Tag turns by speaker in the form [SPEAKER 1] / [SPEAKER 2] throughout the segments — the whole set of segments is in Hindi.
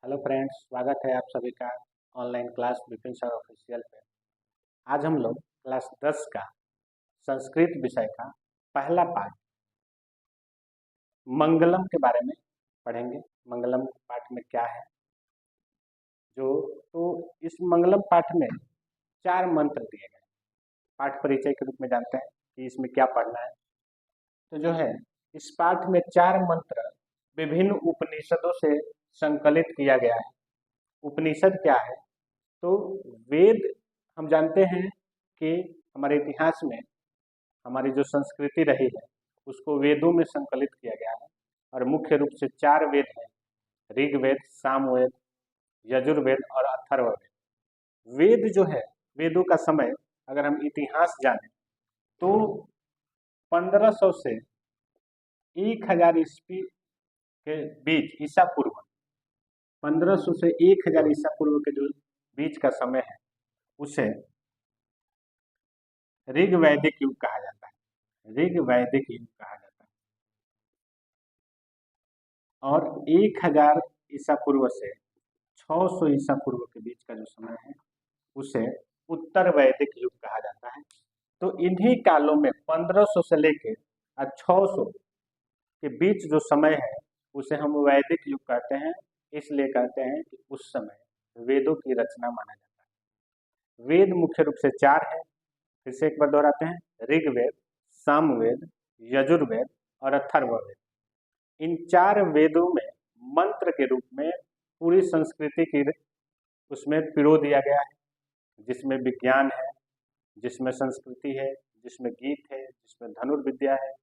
[SPEAKER 1] हेलो फ्रेंड्स, स्वागत है आप सभी का online class Vipin sir official पे। आज हम लोग क्लास 10 का संस्कृत विषय का पहला पाठ मंगलम के बारे में पढ़ेंगे। मंगलम पाठ में क्या है जो तो इस मंगलम पाठ में 4 मंत्र दिए गए। पाठ परिचय के रूप में जानते हैं कि इसमें क्या पढ़ना है। तो जो है इस पाठ में 4 मंत्र विभिन्न उपनिषदों से संकलित किया गया है। उपनिषद क्या है? तो वेद हम जानते हैं कि हमारे इतिहास में हमारी जो संस्कृति रही है उसको वेदों में संकलित किया गया है और मुख्य रूप से 4 वेद हैं: ऋग्वेद, सामवेद, यजुर्वेद और अथर्ववेद। वेद जो है, वेदों का समय अगर हम इतिहास जानें तो 1500 से 1000 ईस्वी के बीच, ईसा पूर्व 1500 से 1000 ईसा पूर्व के जो बीच का समय है उसे ऋग वैदिक युग कहा जाता है। ऋग वैदिक युग कहा जाता है। और 1000 ईसा पूर्व से 600 ईसा पूर्व के बीच का जो समय है उसे उत्तर वैदिक युग कहा जाता है। तो इन्हीं कालों में 1500 से लेकर 600 के बीच जो समय है उसे हम वैदिक युग कहते हैं। इसलिए कहते हैं कि उस समय वेदों की रचना माना जाता है। वेद मुख्य रूप से 4 है। फिर से एक बार दोहराते हैं: ऋग्वेद, सामवेद, यजुर्वेद और अथर्ववेद। इन 4 वेदों में मंत्र के रूप में पूरी संस्कृति की उसमें पिरो दिया गया है, जिसमें विज्ञान है, जिसमें संस्कृति है, जिसमें गीत है, जिसमें धनुर्विद्या है,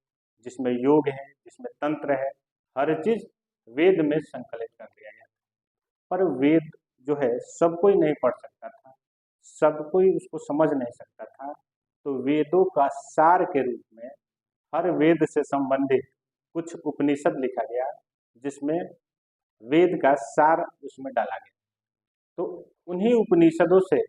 [SPEAKER 1] जिसमें योग है, जिसमें तंत्र है। हर चीज वेद में संकलित कर दिया गया। पर वेद जो है सब कोई नहीं पढ़ सकता था, सब कोई उसको समझ नहीं सकता था। तो वेदों का सार के रूप में हर वेद से संबंधित कुछ उपनिषद लिखा गया, जिसमें वेद का सार उसमें डाला गया। तो उन्हीं उपनिषदों से,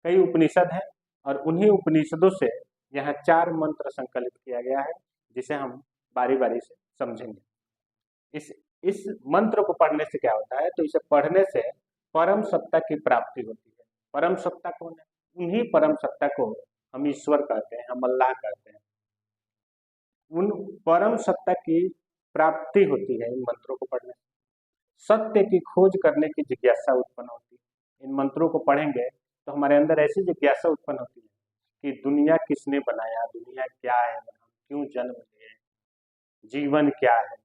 [SPEAKER 1] कई उपनिषद हैं और उन्हीं उपनिषदों से यहाँ 4 मंत्र संकलित किया गया है, जिसे हम बारी बारी से समझेंगे। इस मंत्र को पढ़ने से क्या होता है? तो इसे पढ़ने से परम सत्ता की प्राप्ति होती है। परम सत्ता कौन है? उन्हीं परम सत्ता को हम ईश्वर कहते हैं, हम अल्लाह कहते हैं। उन परम सत्ता की प्राप्ति होती है इन मंत्रों को पढ़ने से। सत्य की खोज करने की जिज्ञासा उत्पन्न होती है। इन मंत्रों को पढ़ेंगे तो हमारे अंदर ऐसी जिज्ञासा उत्पन्न होती है कि दुनिया किसने बनाया, दुनिया क्या है, हम क्यों जन्म लिए, जीवन क्या है,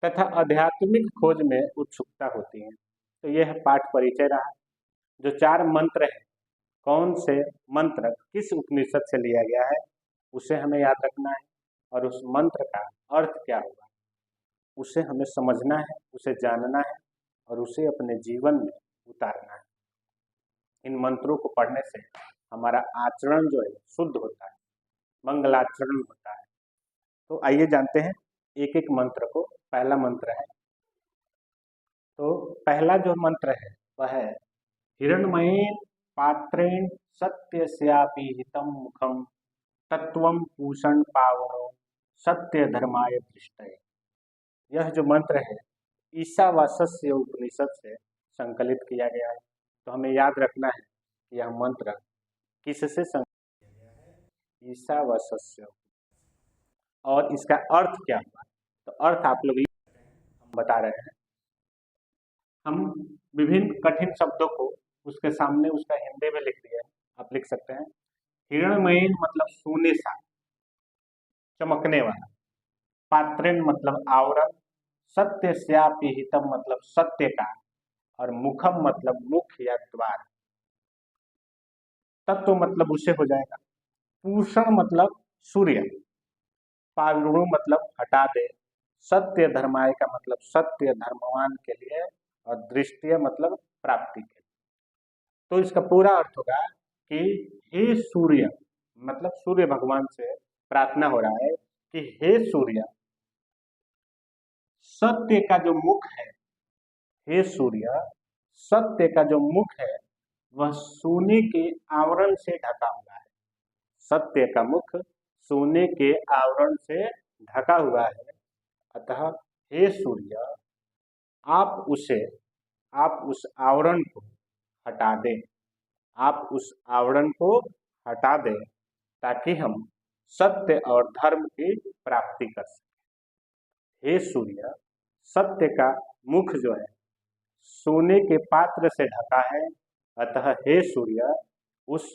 [SPEAKER 1] तथा आध्यात्मिक खोज में उत्सुकता होती है। तो यह पाठ परिचय रहा। जो 4 मंत्र है, कौन से मंत्र किस उपनिषद से लिया गया है उसे हमें याद रखना है, और उस मंत्र का अर्थ क्या होगा उसे हमें समझना है, उसे जानना है और उसे अपने जीवन में उतारना है। इन मंत्रों को पढ़ने से हमारा आचरण जो है शुद्ध होता है, मंगलाचरण होता है। तो आइए जानते हैं एक एक मंत्र को। पहला मंत्र है, तो पहला जो मंत्र है वह है: हिरण्मयेन पात्रेण सत्यस्यापि हितं मुखम तत्वं पूषण पावनो सत्य धर्माय दृष्टये। यह जो मंत्र है ईशावास्य उपनिषद से संकलित किया गया है। तो हमें याद रखना है कि यह मंत्र किससे संकलित किया गया है? ईशावास्य। और इसका अर्थ क्या हुआ? तो अर्थ आप लोग हम बता रहे हैं। हम विभिन्न कठिन शब्दों को उसके सामने उसका हिंदी में लिख दिया है, आप लिख सकते हैं। हिरण्मयीन मतलब सोने सा, चमकने वाला। पात्रेण मतलब आवरण। सत्य स्यापि हितम मतलब सत्य का। और मुखम मतलब मुख या द्वार। तत्व मतलब उससे हो जाएगा। पूषण मतलब सूर्य। पावणु मतलब हटा दे। सत्य धर्माय का मतलब सत्य धर्मवान के लिए। और दृष्टि मतलब प्राप्ति के लिए। तो इसका पूरा अर्थ होगा कि हे सूर्य, मतलब सूर्य भगवान से प्रार्थना हो रहा है कि हे सूर्य, सत्य का जो मुख है, हे सूर्य, सत्य का जो मुख है वह सोने के आवरण से ढका हुआ है। सत्य का मुख सोने के आवरण से ढका हुआ है। अतः हे सूर्य, आप उस आवरण को हटा दें, आप उस आवरण को हटा दें ताकि हम सत्य और धर्म की प्राप्ति कर सकें। हे सूर्य, सत्य का मुख जो है सोने के पात्र से ढका है, अतः हे सूर्य उस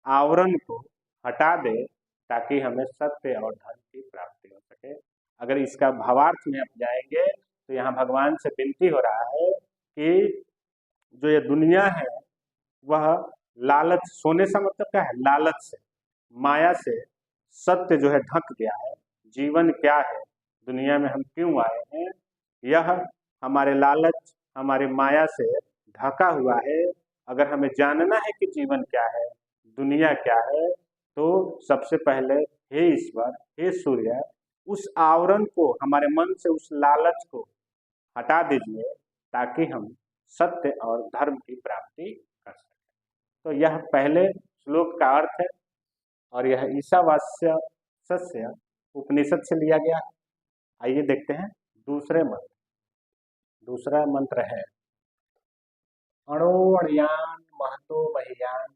[SPEAKER 1] आवरण को हटा दे ताकि हमें सत्य और धर्म की प्राप्ति हो सके। अगर इसका भावार्थ में आप जाएंगे तो यहाँ भगवान से विनती हो रहा है कि जो ये दुनिया है वह लालच, सोने से मतलब क्या है, लालच से, माया से सत्य जो है ढक गया है। जीवन क्या है, दुनिया में हम क्यों आए हैं, यह हमारे लालच, हमारे माया से ढका हुआ है। अगर हमें जानना है कि जीवन क्या है, दुनिया क्या है, तो सबसे पहले हे ईश्वर, हे सूर्य, उस आवरण को, हमारे मन से उस लालच को हटा दीजिए ताकि हम सत्य और धर्म की प्राप्ति कर सकें। तो यह पहले श्लोक का अर्थ है और यह ईशावास्य सस्य उपनिषद से लिया गया। आइए देखते हैं दूसरे मंत्र। दूसरा मंत्र है अणोऽण्यान् महतो मह्यान्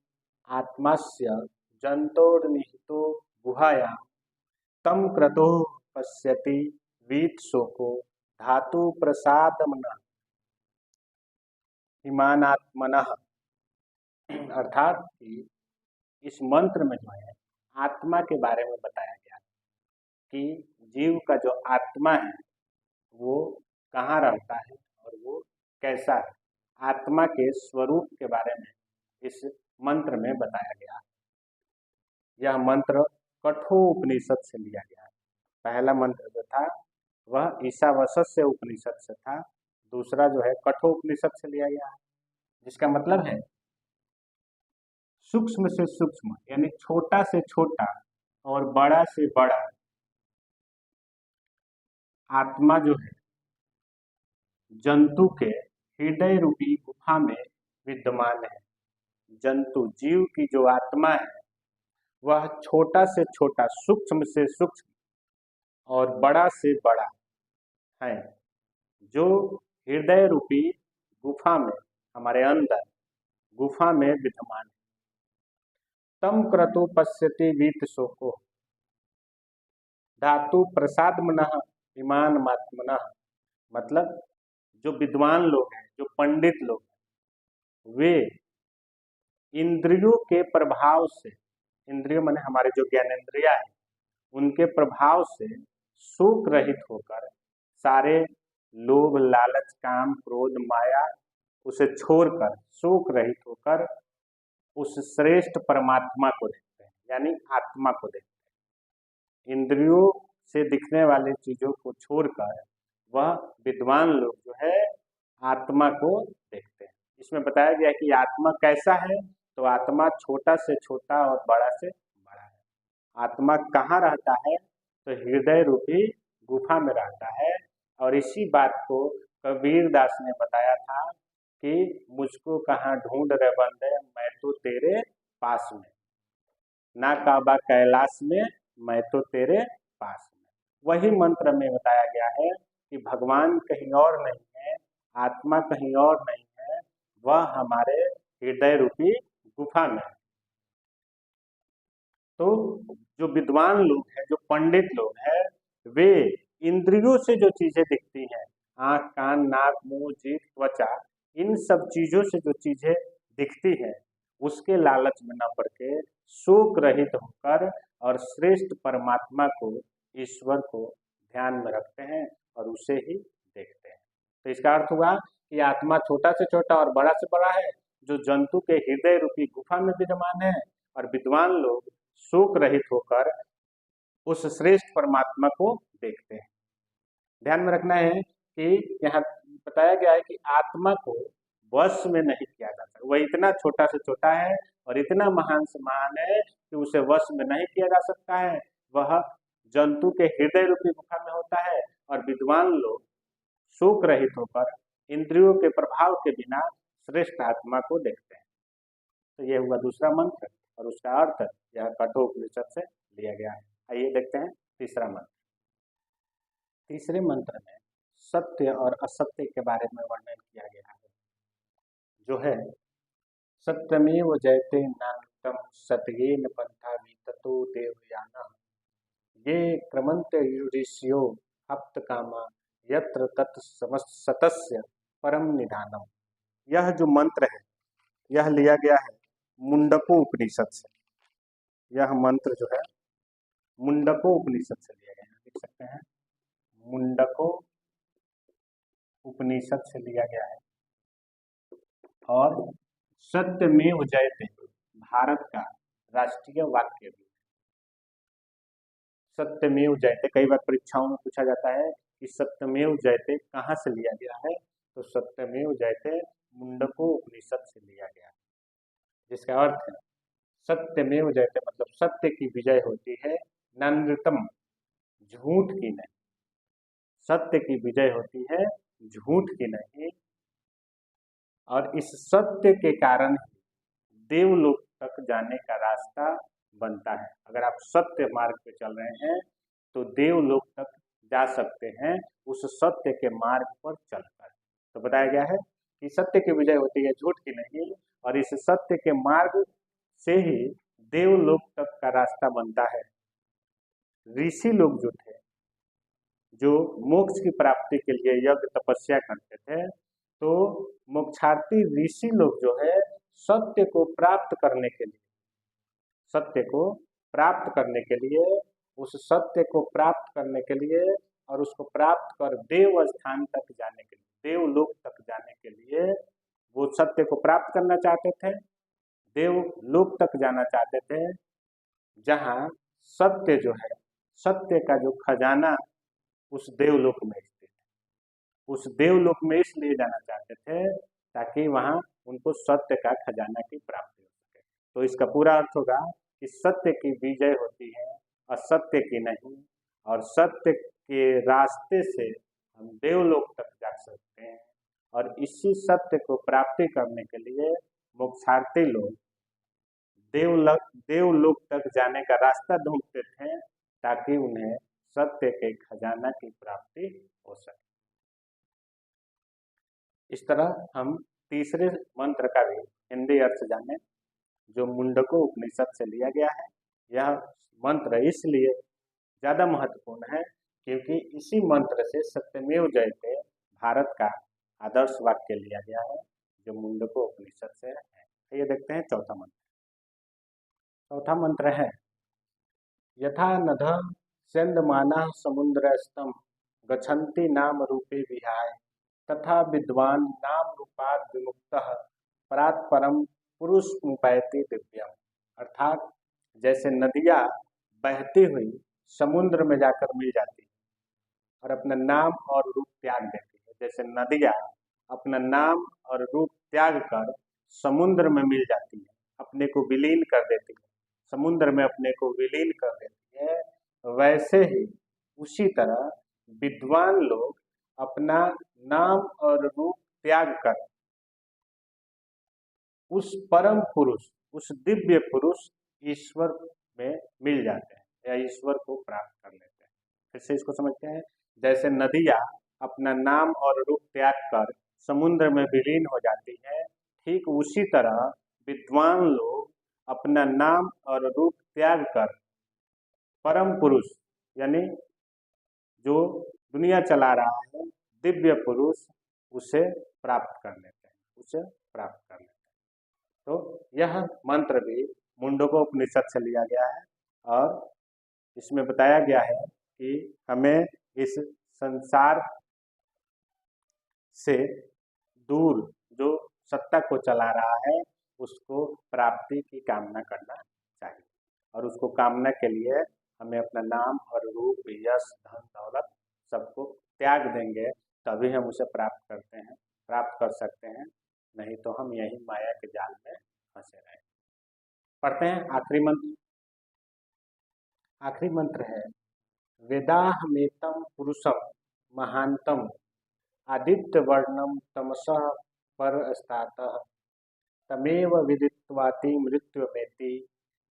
[SPEAKER 1] आत्मास्य जन्तोर्निहितो गुहायां तम क्रतो पश्यति वीतशोको धातु प्रसादमनः हिमानात्मनः। अर्थात कि इस मंत्र में जो है आत्मा के बारे में बताया गया कि जीव का जो आत्मा है वो कहाँ रहता है और वो कैसा है। आत्मा के स्वरूप के बारे में इस मंत्र में बताया गया। यह मंत्र कठोपनिषद से लिया गया है। पहला मंत्र जो था वह ईशावास्य उपनिषद से था, दूसरा जो है कठोपनिषद से लिया गया है, जिसका मतलब है सूक्ष्म से सूक्ष्म यानी छोटा से छोटा और बड़ा से बड़ा आत्मा जो है जंतु के हृदय रूपी गुफा में विद्यमान है। जंतु जीव की जो आत्मा है वह छोटा से छोटा, सूक्ष्म से सूक्ष्म और बड़ा से बड़ा है, जो हृदय रूपी गुफा में, हमारे अंदर गुफा में विद्यमान है। तम क्रतु पश्यति वीतशोको धातु प्रसादमनः इमानमात्मनः। मतलब जो विद्वान लोग हैं, जो पंडित लोग हैं, वे इंद्रियों के प्रभाव से, इंद्रियों माने हमारे जो ज्ञानेंद्रिया है, उनके प्रभाव से शोक रहित होकर, सारे लोभ, लालच, काम, क्रोध, माया उसे छोड़कर शोक रहित होकर उस श्रेष्ठ परमात्मा को देखते हैं, यानी आत्मा को देखते हैं। इंद्रियों से दिखने वाली चीजों को छोड़कर वह विद्वान लोग जो है आत्मा को देखते हैं। इसमें बताया गया है कि आत्मा कैसा है, तो आत्मा छोटा से छोटा और बड़ा से बड़ा है। आत्मा कहाँ रहता है, तो हृदय रूपी गुफा में रहता है। और इसी बात को कबीर दास ने बताया था कि मुझको कहाँ ढूंढ रहे बंदे, मैं तो तेरे पास में, ना काबा कैलाश में, मैं तो तेरे पास में। वही मंत्र में बताया गया है कि भगवान कहीं और नहीं है, आत्मा कहीं और नहीं है, वह हमारे हृदय रूपी गुफा में है। तो जो विद्वान लोग हैं, जो पंडित लोग हैं, वे इंद्रियों से जो चीजें दिखती हैं, आंख, कान, नाक, मुंह, जीभ, त्वचा, इन सब चीजों से जो चीजें दिखती हैं उसके लालच में न पड़ के शोक रहित होकर और श्रेष्ठ परमात्मा को, ईश्वर को ध्यान में रखते हैं और उसे ही देखते हैं। तो इसका अर्थ हुआ कि आत्मा छोटा से छोटा और बड़ा से बड़ा है, जो जंतु के हृदय रूपी गुफा में विद्यमान है, और विद्वान लोग शोक रहित होकर उस श्रेष्ठ परमात्मा को देखते हैं। ध्यान में रखना है कि यहाँ बताया गया है कि आत्मा को वश में नहीं किया जा सकता। वह इतना छोटा से छोटा है और इतना महान से महान है कि उसे वश में नहीं किया जा सकता है। वह जंतु के हृदय रूपी गुफा में होता है और विद्वान लोग शोक रहित होकर इंद्रियों के प्रभाव के बिना श्रेष्ठ आत्मा को देखते हैं। तो यह हुआ दूसरा मंत्र और उसका अर्थ यह कठोपनिषद से लिया गया है। आइए देखते हैं तीसरा मंत्र। तीसरे मंत्र में सत्य और असत्य के बारे में वर्णन किया गया है, जो है सत्यमेव जयते नानृतम सत्येन पंथा विततो देवयानः ये क्रमंत ऋषियो हप्त कामा यत्र तत् सतस्य परम निधानम। यह जो मंत्र है यह लिया गया है मुंडको उपनिषद से। यह मंत्र जो है मुंडको उपनिषद से लिया गया है, देख सकते हैं मुंडको उपनिषद से लिया गया है। और सत्यमेव जयते भारत का राष्ट्रीय वाक्य भी। सत्यमेव जयते कई बार परीक्षाओं में पूछा जाता है कि सत्यमेव जयते कहाँ से लिया गया है, तो सत्यमेव जयते मुंडको उपनिषद से लिया गया है, जिसका अर्थ है सत्यमेव जयते मतलब सत्य की विजय होती है, ननृतम झूठ की नहीं। सत्य की विजय होती है, झूठ की नहीं। और इस सत्य के कारण देवलोक तक जाने का रास्ता बनता है। अगर आप सत्य मार्ग पे चल रहे हैं तो देवलोक तक जा सकते हैं उस सत्य के मार्ग पर चलकर। तो बताया गया है कि सत्य की विजय होती है, झूठ की नहीं। और इस सत्य के मार्ग से ही देवलोक तक का रास्ता बनता है। ऋषि लोग जो थे, जो मोक्ष की प्राप्ति के लिए यज्ञ तपस्या करते थे, तो मोक्षार्थी ऋषि लोग जो है सत्य को प्राप्त करने के लिए, सत्य को प्राप्त करने के लिए, उस सत्य को प्राप्त करने के लिए और उसको प्राप्त कर देव स्थान तक जाने के लिए, देवलोक तक जाने के लिए वो सत्य को प्राप्त करना चाहते थे, देवलोक तक जाना चाहते थे, जहाँ सत्य जो है, सत्य का जो खजाना उस देवलोक में स्थित है। उस देवलोक में इसलिए जाना चाहते थे ताकि वहाँ उनको सत्य का खजाना की प्राप्ति हो सके। तो इसका पूरा अर्थ होगा कि सत्य की विजय होती है, असत्य की नहीं। और सत्य के रास्ते से हम देवलोक तक जा सकते हैं। और इसी सत्य को प्राप्ति करने के लिए मोक्षार्थी लोग देवलोक तक जाने का रास्ता ढूंढते थे ताकि उन्हें सत्य के खजाना की प्राप्ति हो सके। इस तरह हम तीसरे मंत्र का भी हिंदी अर्थ जाने, जो मुंडको उपनिषद से लिया गया है। यह मंत्र इसलिए ज़्यादा महत्वपूर्ण है क्योंकि इसी मंत्र से सत्यमेव जयते भारत का आदर्श वाक्य लिया गया है, जो मुंडको उपनिषद से है। ये देखते हैं चौथा मंत्र। चौथा मंत्र है यथा नध सेंदमाना समुद्रस्तम गच्छन्ति नाम रूपे विहाय तथा विद्वान नाम रूपाद विमुक्तः परात् परम पुरुष मुपैति दिव्यम। अर्थात जैसे नदियाँ बहती हुई समुद्र में जाकर मिल जाती है और अपना नाम और रूप त्याग देती है, जैसे नदियाँ अपना नाम और रूप त्याग कर समुद्र में मिल जाती है, अपने को विलीन कर देती है, समुद्र में अपने को विलीन कर देती है, वैसे ही उसी तरह विद्वान लोग अपना नाम और रूप त्याग कर उस परम पुरुष, उस दिव्य पुरुष ईश्वर में मिल जाते हैं या ईश्वर को प्राप्त कर लेते हैं। फिर से इसको समझते हैं। जैसे नदियाँ अपना नाम और रूप त्याग कर समुद्र में विलीन हो जाती है, ठीक उसी तरह विद्वान लोग अपना नाम और रूप त्याग कर परम पुरुष यानी जो दुनिया चला रहा है दिव्य पुरुष, उसे प्राप्त कर लेते हैं, उसे प्राप्त कर लेते हैं। तो यह मंत्र भी मुंडको उपनिषद से लिया गया है और इसमें बताया गया है कि हमें इस संसार से दूर जो सत्ता को चला रहा है उसको प्राप्ति की कामना करना चाहिए। और उसको कामना के लिए हमें अपना नाम और रूप, यश, धन दौलत सबको त्याग देंगे, तभी हम उसे प्राप्त करते हैं, प्राप्त कर सकते हैं। नहीं तो हम यही माया के जाल में फंसे रहेंगे। पढ़ते हैं आखिरी मंत्र। आखिरी मंत्र है वेदाहमेतम पुरुषम महांतम आदित्य वर्णम तमसः परस्तातः तमेव विदित्वाति मृत्युमेति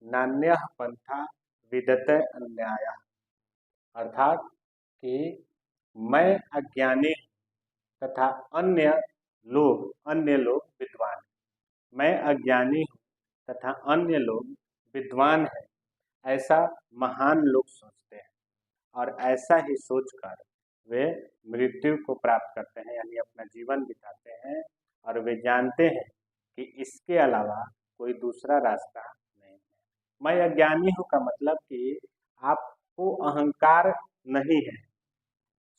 [SPEAKER 1] नान्यः पंथा विदते अन्यायः। अर्थात कि मैं अज्ञानी हूँ तथा अन्य लोग विद्वान हैं। मैं अज्ञानी हूँ तथा अन्य लोग विद्वान हैं, ऐसा महान लोग सोचते हैं और ऐसा ही सोचकर वे मृत्यु को प्राप्त करते हैं, यानी अपना जीवन बिताते हैं और वे जानते हैं कि इसके अलावा कोई दूसरा रास्ता नहीं है। मैं अज्ञानी हूँ का मतलब कि आपको अहंकार नहीं है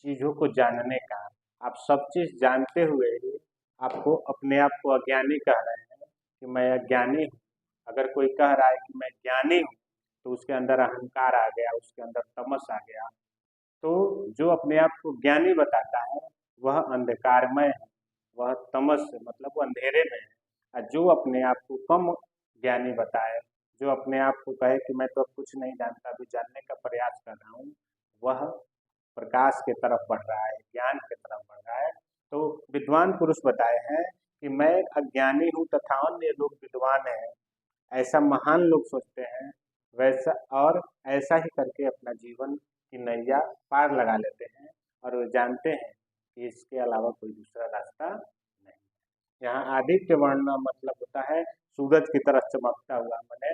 [SPEAKER 1] चीज़ों को जानने का। आप सब चीज़ जानते हुए ही आपको अपने आप को अज्ञानी कह रहे हैं कि मैं अज्ञानी हूँ। अगर कोई कह रहा है कि मैं ज्ञानी हूँ तो उसके अंदर अहंकार आ गया, उसके अंदर तमस आ गया। तो जो अपने आप को ज्ञानी बताता है वह अंधकारमय है, वह तमस मतलब वो अंधेरे में है। और जो अपने आप को कम ज्ञानी बताए, जो अपने आप को कहे कि मैं तो अब कुछ नहीं जानता, अभी जानने का प्रयास कर रहा हूँ, वह प्रकाश के तरफ बढ़ रहा है, ज्ञान की तरफ बढ़ रहा है। तो विद्वान पुरुष बताए हैं कि मैं अज्ञानी हूँ तथा अन्य लोग विद्वान हैं, ऐसा महान लोग सोचते हैं। वैसा और ऐसा ही करके अपना जीवन की नैया पार लगा लेते हैं और वो जानते हैं कि इसके अलावा कोई दूसरा रास्ता नहीं। यहाँ आदित्य वर्ण मतलब होता है सूरज की तरह चमकता हुआ, माने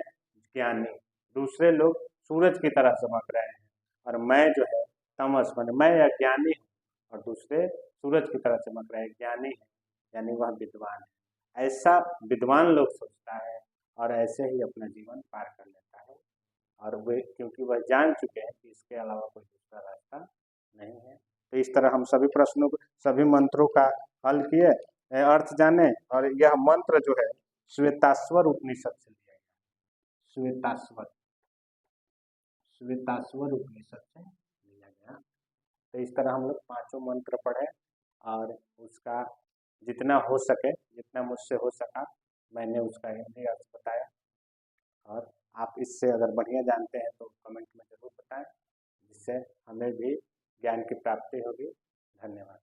[SPEAKER 1] ज्ञानी। दूसरे लोग सूरज की तरह चमक रहे हैं और मैं जो है तमस, माने मैं अज्ञानी हूँ और दूसरे सूरज की तरह चमक रहे हैं, ज्ञानी है, यानी वह विद्वान है। ऐसा विद्वान लोग सोचता है और ऐसे ही अपना जीवन पार कर लेता है। और वे क्योंकि वह जान चुके हैं कि इसके अलावा कोई दूसरा रास्ता नहीं है। तो इस तरह हम सभी प्रश्नों को, सभी मंत्रों का हल किए, अर्थ जाने। और यह मंत्र जो है श्वेताश्वर उपनिषद से लिया गया। श्वेताश्वर उपनिषद से लिया गया। तो इस तरह हम लोग पांचों मंत्र पढ़े और उसका जितना हो सके, जितना मुझसे हो सका, मैंने उसका हिंदी अर्थ बताया। और आप इससे अगर बढ़िया जानते हैं तो कमेंट में ज़रूर बताएं, जिससे हमें भी ज्ञान की प्राप्ति होगी। धन्यवाद।